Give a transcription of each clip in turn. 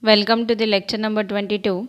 Welcome to the lecture number 22.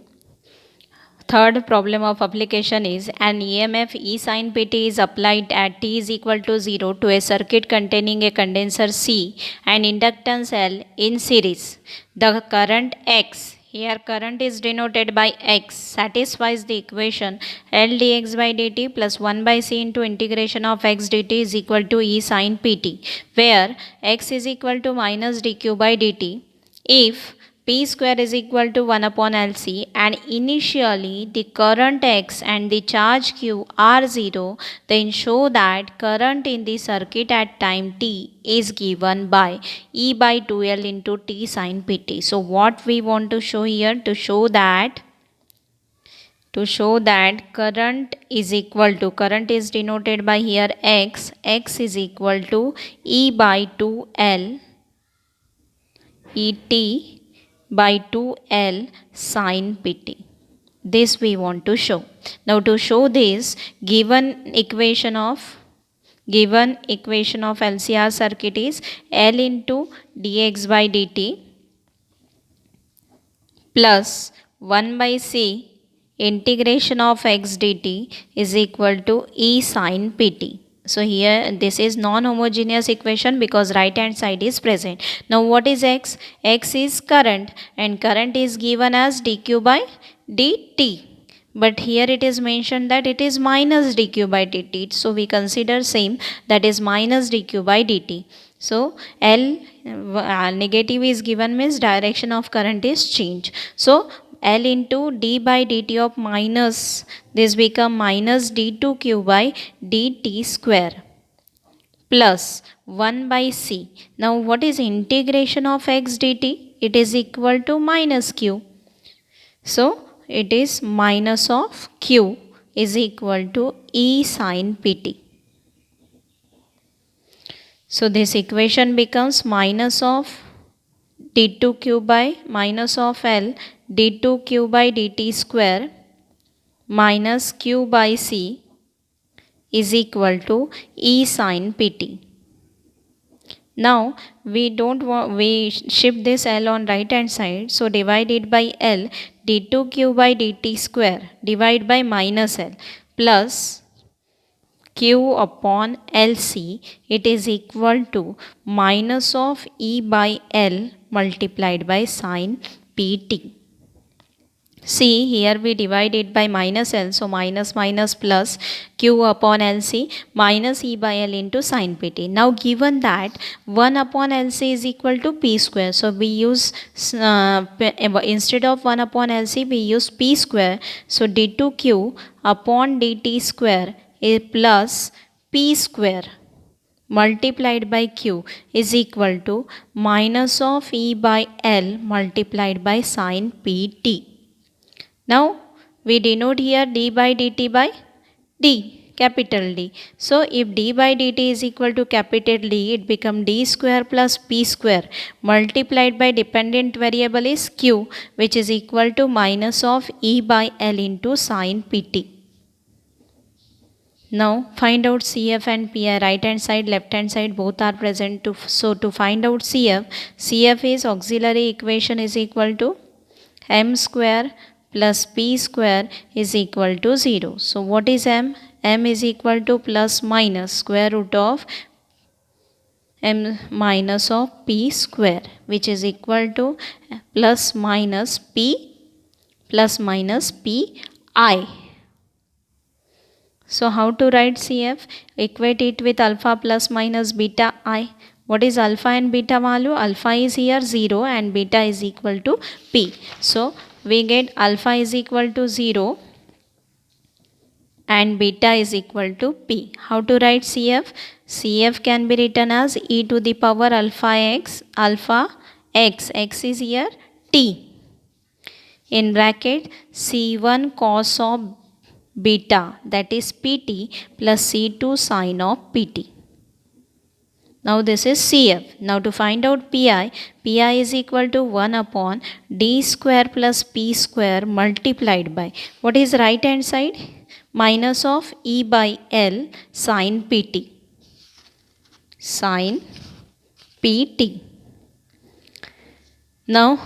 Third problem of application is an EMF E sin pt is applied at t is equal to 0 to a circuit containing a condenser C and inductance L in series. The current X, here current is denoted by X, satisfies the equation L dx by dt plus 1 by C into integration of x dt is equal to E sin pt, where X is equal to minus dq by dt if P square is equal to 1 upon LC and initially the current X and the charge Q are 0, then show that current in the circuit at time t is given by E by 2L into T sin pt. So what we want to show here? To show that current is equal to, current is denoted by here X is equal to E by 2L Et by 2L sin pt. This we want to show. Now to show this, given equation of LCR circuit is L into dx by dt plus 1 by C integration of x dt is equal to E sin pt. So here this is non-homogeneous equation because right hand side is present. Now what is x? X is current and current is given as dq by dt. But here it is mentioned that it is minus dq by dt. So we consider same, that is minus dq by dt. So L negative is given means direction of current is changed. So L into d by dt of minus, this become minus d2q by dt square plus 1 by C. Now what is integration of x dt? It is equal to minus q. So it is minus of q is equal to E sin pt. So this equation becomes minus of d2q by minus of L d2q by dt square minus q by C is equal to E sin pt. Now we don't want, we shift this L on right hand side, so divide it by L d2q by dt square divide by minus L plus q upon LC, it is equal to minus of E by L multiplied by sin pt. See, here we divide it by minus L, so minus minus plus q upon LC minus E by L into sin pt. Now given that 1 upon LC is equal to p square, so we use instead of 1 upon LC we use p square, so d2q upon dt square is plus p square multiplied by q is equal to minus of E by L multiplied by sin pt. Now we denote here d by dt by d, capital D. So if d by dt is equal to capital D, it become d square plus p square multiplied by dependent variable is q, which is equal to minus of E by L into sin pt. Now find out CF and PI, right hand side, left hand side both are present. So to find out CF is auxiliary equation is equal to m square plus p square is equal to 0. So what is m? M is equal to plus minus square root of m minus of p square, which is equal to plus minus p I. So how to write CF? Equate it with alpha plus minus beta I. What is alpha and beta value? Alpha is here 0 and beta is equal to p. So we get alpha is equal to 0 and beta is equal to p. How to write CF? CF can be written as e to the power alpha x is here t, in bracket c1 cos of beta, that is pt, plus c2 sin of pt. Now this is CF. Now to find out PI is equal to 1 upon d square plus p square multiplied by, what is right hand side? Minus of E by L sin pt. Sin pt. Now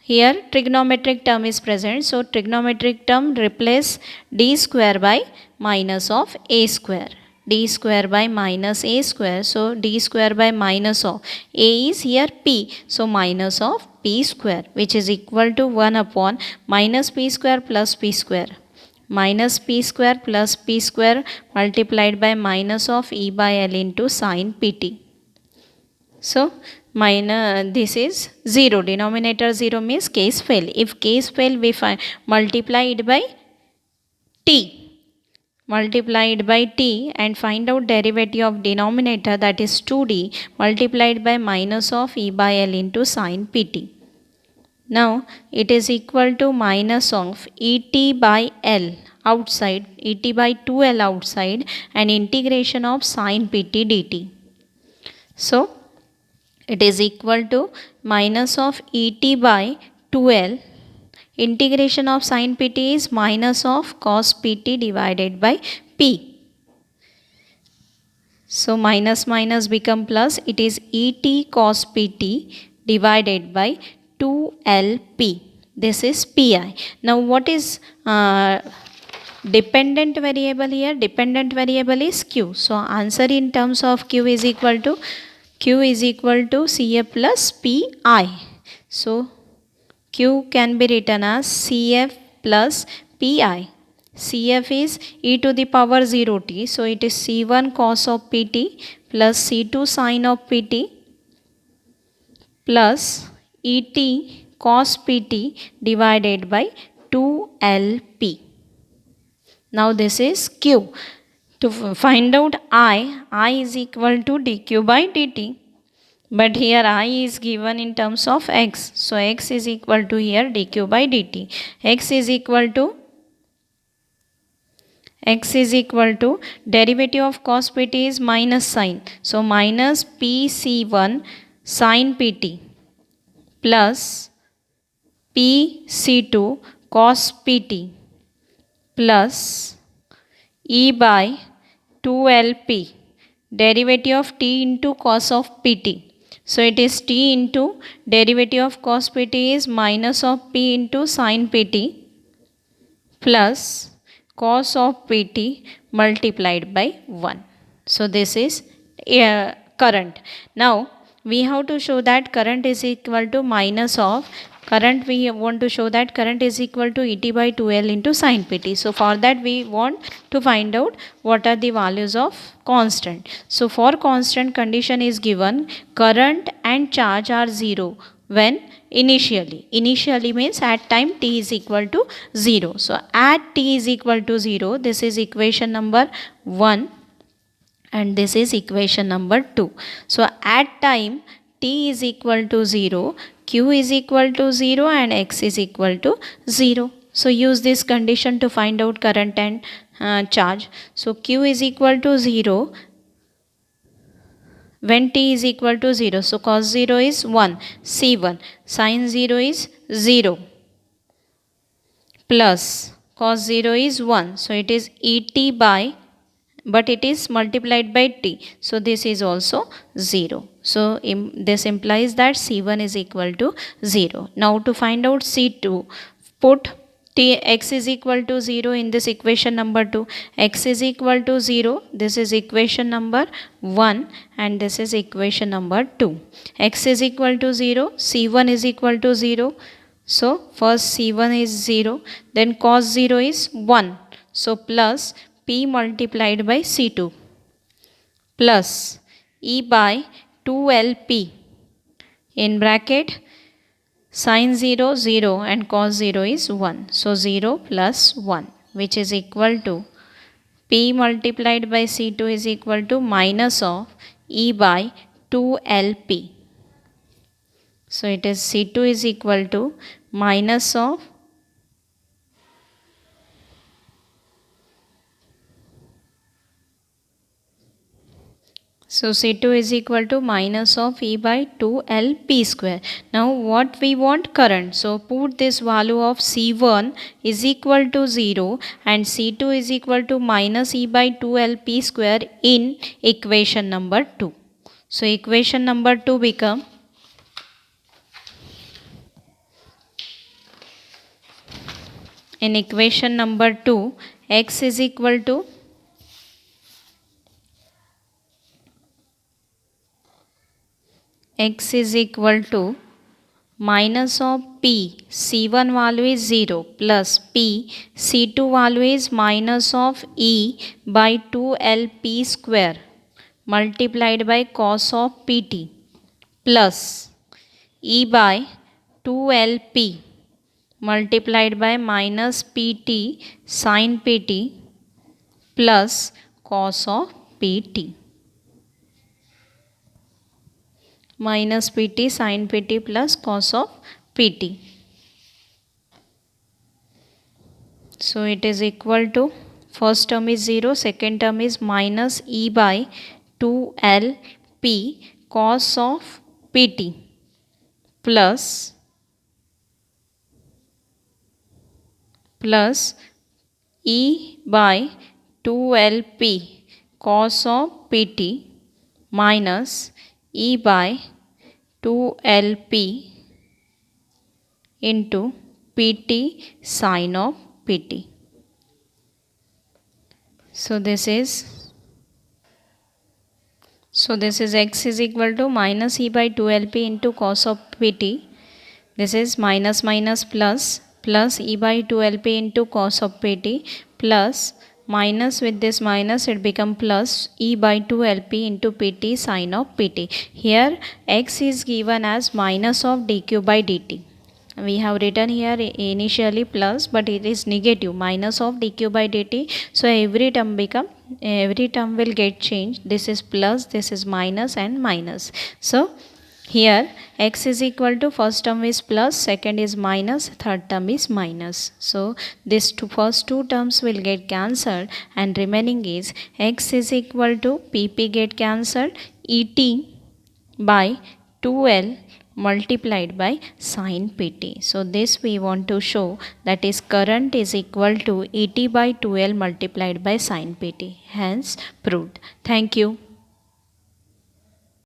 here trigonometric term is present, so trigonometric term replace d square by minus of a square, d square by minus a square, so d square by minus of a is here p, so minus of p square, which is equal to 1 upon minus p square plus p square, minus p square plus p square multiplied by minus of e by l into sin pt. So minus this is 0, denominator 0 means case fail. If case fail, we multiply it by t, multiply it by t and find out derivative of denominator, that is 2d multiplied by minus of e by l into sin pt. Now it is equal to minus of et by l outside, et by 2l outside, and integration of sin pt dt. So it is equal to minus of et by 2l, integration of sin pt is minus of cos pt divided by p. So minus minus become plus, it is et cos pt divided by 2lp. This is pi. Now what is dependent variable here? Dependent variable is q. So answer in terms of q is equal to CF plus PI. So Q can be written as CF plus PI. CF is e to the power 0t. So it is C1 cos of PT plus C2 sin of PT plus ET cos PT divided by 2LP. Now this is Q. To find out I is equal to dq by dt. But here I is given in terms of x. So x is equal to here dq by dt. X is equal to derivative of cos pt is minus sin. So minus pc1 sin pt plus pc2 cos pt plus e by 2lp, derivative of t into cos of pt. So it is t into derivative of cos pt is minus of p into sin pt plus cos of pt multiplied by 1. So this is current. Now we have to show that current is equal to minus of current. We want to show that current is equal to et by 2l into sin pt. So for that we want to find out what are the values of constant. So for constant, condition is given current and charge are 0 when initially means at time t is equal to 0. So at t is equal to 0, this is equation number 1 and this is equation number 2. So at time t is equal to 0, q is equal to 0 and x is equal to 0. So use this condition to find out current and charge. So q is equal to 0 when t is equal to 0. So cos 0 is 1, C1, sin 0 is 0 plus cos 0 is 1. So it is et by, but it is multiplied by t. So this is also 0. So this implies that C1 is equal to 0. Now to find out C2, put x is equal to 0 in this equation number 2. X is equal to 0. This is equation number 1 and this is equation number 2. X is equal to 0. C1 is equal to 0. So first C1 is 0. Then cos 0 is 1. So plus p multiplied by C2 plus e by 2lp in bracket sin 0 0 and cos 0 is 1. So 0 plus 1, which is equal to p multiplied by C2 is equal to minus of e by 2lp. So it is C2 is equal to minus of So C2 is equal to minus of e by 2lp square. Now what we want? Current. So put this value of C1 is equal to 0 and C2 is equal to minus e by 2lp square in equation number 2. So equation number 2 become In equation number 2, x is equal to minus of p, c1 value is 0 plus p, c2 value is minus of e by 2lp square multiplied by cos of pt plus e by 2lp multiplied by minus pt sin pt plus cos of pt minus pt sin pt plus cos of pt. So it is equal to, first term is 0, second term is minus e by 2lp cos of pt plus e by 2lp cos of pt minus e by 2lp into pt sin of pt. So this is x is equal to minus e by 2lp into cos of pt. This is minus minus plus e by 2lp into cos of pt plus minus with this minus it become plus e by 2lp into pt sin of pt. Here x is given as minus of dq by dt. We have written here initially plus, but it is negative, minus of dq by dt. So every term will get changed. This is plus, this is minus and minus. So here x is equal to, first term is plus, second is minus, third term is minus. So this first two terms will get cancelled and remaining is x is equal to pp get cancelled, et by 2l multiplied by sin pt. So this we want to show, that is current is equal to et by 2l multiplied by sin pt. Hence proved. Thank you.